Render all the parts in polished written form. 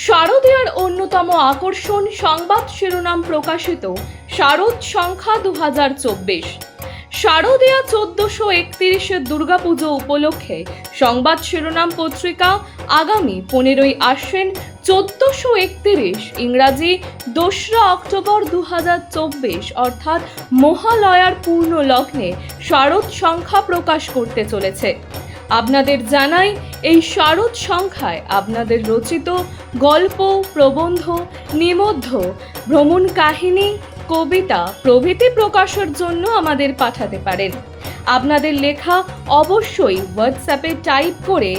শারদীয়ার অন্যতম আকর্ষণ সংবাদ শিরোনাম প্রকাশিত শারদ সংখ্যা 2024। শারদীয়া 1431 দুর্গাপুজো উপলক্ষে সংবাদ শিরোনাম পত্রিকা আগামী 15ই আশ্বিন 1431 ইংরাজি 2রা অক্টোবর 2024 অর্থাৎ মহালয়ার পূর্ণ লগ্নে শারদ সংখ্যা প্রকাশ করতে চলেছে। আপনাদের জানাই, এই শারদ সংখ্যায় আপনাদের রচিত গল্প, প্রবন্ধ, নিবন্ধ, ভ্রমণ কাহিনী, কবিতা প্রভৃতি প্রকাশের জন্য আমাদের পাঠাতে পারেন। আপনাদের লেখা অবশ্যই হোয়াটসঅ্যাপে টাইপ করে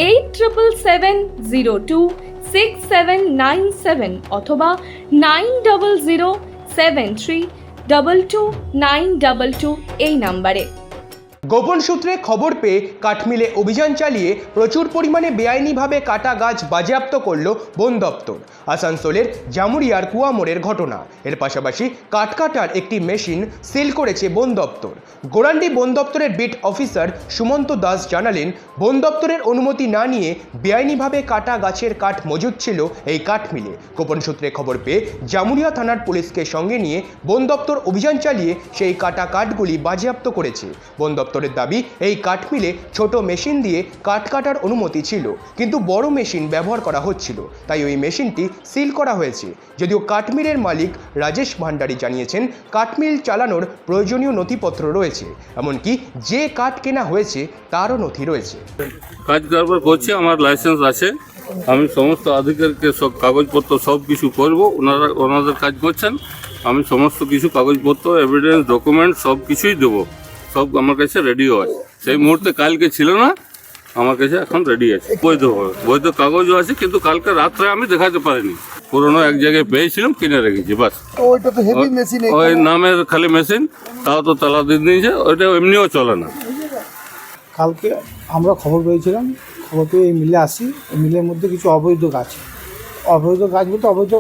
8770267797 অথবা 9007322922 এই নাম্বারে। গোপন সূত্রে খবর পেয়ে কাঠমিলে অভিযান চালিয়ে প্রচুর পরিমাণে বেআইনিভাবে কাটা গাছ বাজেয়াপ্ত করল বন দপ্তর। আসানসোলের জামুরিয়ার কুয়ামোড়ের ঘটনা। এর পাশাপাশি কাঠ কাটার একটি মেশিন সিল করেছে বন দপ্তর। গোরান্ডি বন দপ্তরের বিট অফিসার সুমন্ত দাস জানালেন, বন দপ্তরের অনুমতি না নিয়ে বেআইনিভাবে কাটা গাছের কাঠ মজুত ছিল এই কাঠমিলে। গোপন সূত্রে খবর পেয়ে জামুরিয়া থানার পুলিশকে সঙ্গে নিয়ে বন দপ্তর অভিযান চালিয়ে সেই কাটা কাঠগুলি বাজেয়াপ্ত করেছে। বন দপ্তরের দাবি, এই কাঠমিলে ছোট মেশিন দিয়ে কাঠ কাটার অনুমতি ছিল, কিন্তু বড় মেশিন ব্যবহার করা হচ্ছিল, তাই ওই মেশিনটি সিল করা হয়েছে। যদিও কাঠমিলের মালিক রাজেশ ভান্ডারী জানিয়েছেন, কাঠমিল চালানোর প্রয়োজনীয় নথিপত্র রয়েছে, এমনকি যে কাঠ কেনা হয়েছে তারও নথি রয়েছে। কাজ কারবার করছি, আমার লাইসেন্স আছে, আমি সমস্ত আধিকারিককে সব কাগজপত্র সব কিছু করব, ওনাদের কাজ করছেন, আমি সমস্ত কিছু কাগজপত্র, এভিডেন্স, ডকুমেন্ট সব কিছুই দেবো, সব আমার কাছে রেডিও আছে। সেই মুহূর্তে কালকে ছিল না, আমার কাছে এখন রেডি আছে। বৈধ কাগজও আছে, কিন্তু কালকে রাত্রে আমি দেখাতে পারিনি, পুরোনো এক জায়গায় পেয়েছিলাম, কিনে রেখেছি, বাস। ওই নামের খালি মেশিন, তাও তো তালা দিয়ে দিয়েছে, ওইটা এমনিও চলে না। কালকে আমরা খবর পেয়েছিলাম, খবর পেয়ে এই মিলে আসি। এই মিলের মধ্যে কিছু অবৈধ গাছ বলতে অবৈধ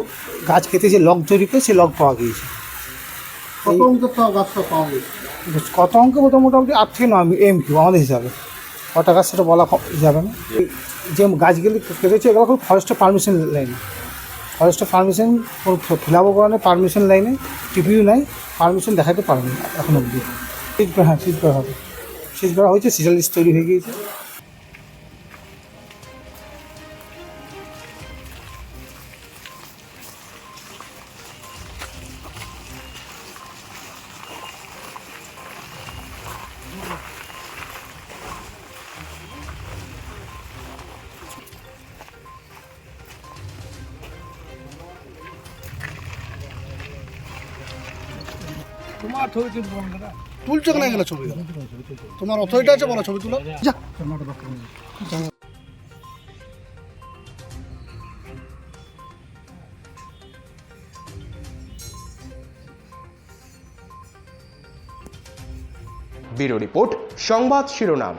গাছ খেতে যে লগ তৈরি করে সে লগ পাওয়া গিয়েছে। কত অঙ্কের গাছটা পাওয়া গেছে? কত অঙ্কে বলতে মোটামুটি 8 থেকে 9 এমকিউ আমাদের হিসাবে। কটা গাছ সেটা বলা যাবে না। যে গাছগুলি কেটেছে এগুলো খুব ফরেস্টের পারমিশন লাইনে, ফরেস্টের পারমিশন কোনো ফিলাপও করা নেই, পারমিশন লাইনে টিপিও নাই, পারমিশন দেখাতে পারেনি এখন অবধি। হ্যাঁ, সিজ করা হবে, সিজ করা হয়েছে, সিজার লিস্ট তৈরি হয়ে গিয়েছে। তোমার ছবি তুলছো কেন এখানে? ছবি তোমার অথরিটি আছে, বলো ছবি তুলো। যা ব্যুরো রিপোর্ট, সংবাদ শিরোনাম।